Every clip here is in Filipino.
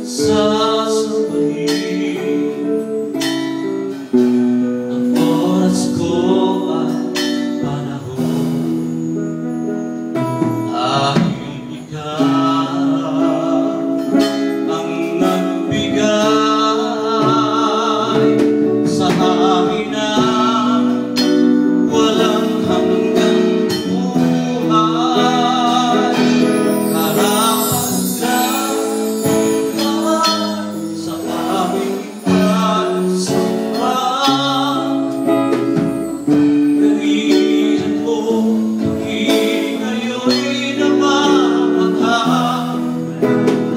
sasabihin ang oras ko at panahon dahil ikaw ang nagbigay sa amin ng walang hanggang buhay. Harapan ka sa aming pagsamba. Nariyan mo, ngayon namamaghang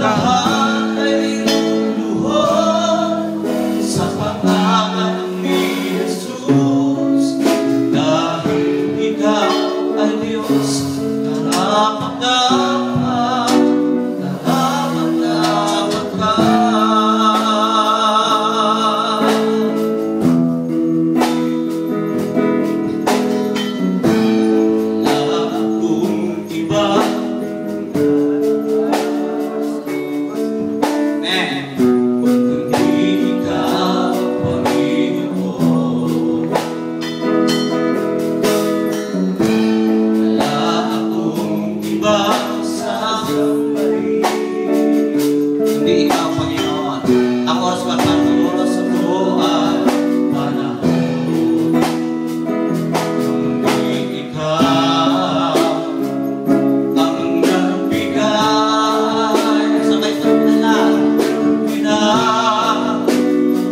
lahat ay luluhod sa pangalan ni Jesus. Dahil ikaw ay Diyos, karapat-dapat, karapat-dapat ka. Wala akong iba, kundi ikaw, Panginoon. Wala akong iba sa buhay, kundi ikaw, Panginoon. Ang oras ko at ang oras ko at panahon, kundi ikaw ang nagbigay. Sabay sa lahat na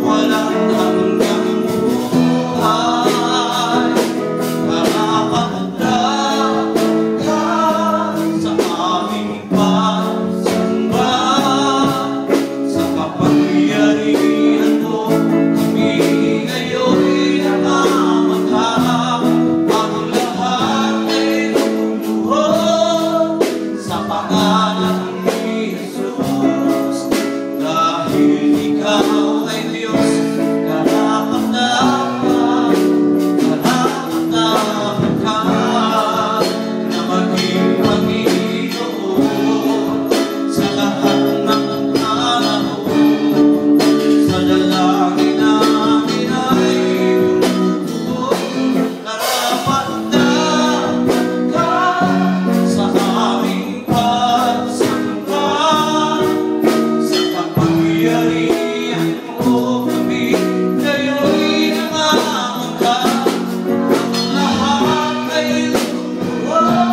walang hanggang buhay. Karapat-dapat ka sa aming pagsamba. Sa kapangyarihan mo kami ngayon namamaghang. Ang lahat ay luluhod sa pangalan ni Jesus. Dahil ikaw ay Diyos, karapat-dapat, karapat-dapat ka na maging Panginoon sa lahat ng panahon. Sa dalangin namin ay luluhod. Karapat-dapat ka sa aming pagsamba. Sa kapangyarihan mo kami ngayon namamaghang. Ang lahat ay luluhod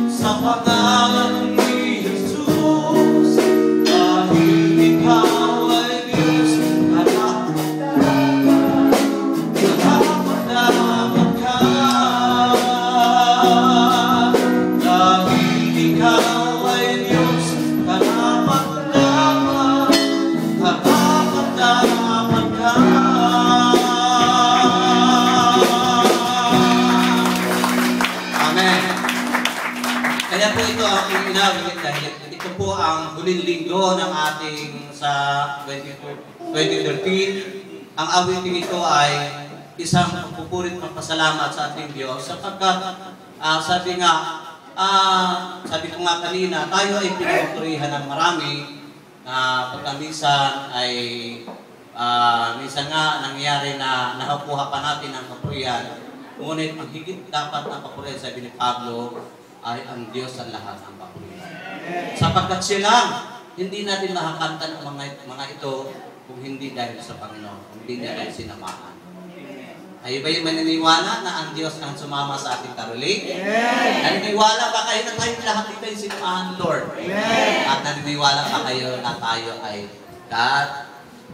sa pangalan ni Jesus. Dahil ikaw ay Diyos, karapat-dapat, karapat-dapat ka. Dahil ikaw ay Diyos, karapat-dapat, karapat-dapat ka. Amen. Kaya po ito ang inawit dahil ito po ang huling linggo ng ating sa 2013. Ang awitin ito ay isang pagpupurit ng pasalamat sa ating Diyos sapagkat sabi ko nga kanina, tayo ay pinupurihan ng marami. Pagka minsan ay minsan nga nangyari na nakukuha pa natin ang kapurihan. Ngunit ang higit dapat ng kapurihan, sabi ni Pablo, ay ang Diyos ang lahat ng kapurihan. Sapagkat siya lang, hindi natin makakanta ng mga ito kung hindi dahil sa Panginoon, kung hindi niya dahil sinamahan. Ay ba yung maniniwala na ang Diyos ang sumama sa ating karuling? Naniniwala ba kayo na tayong lahat dito ay sinamahan, Lord? At naniniwala ba kayo na tayo ay God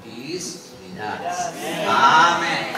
is with us? Amen.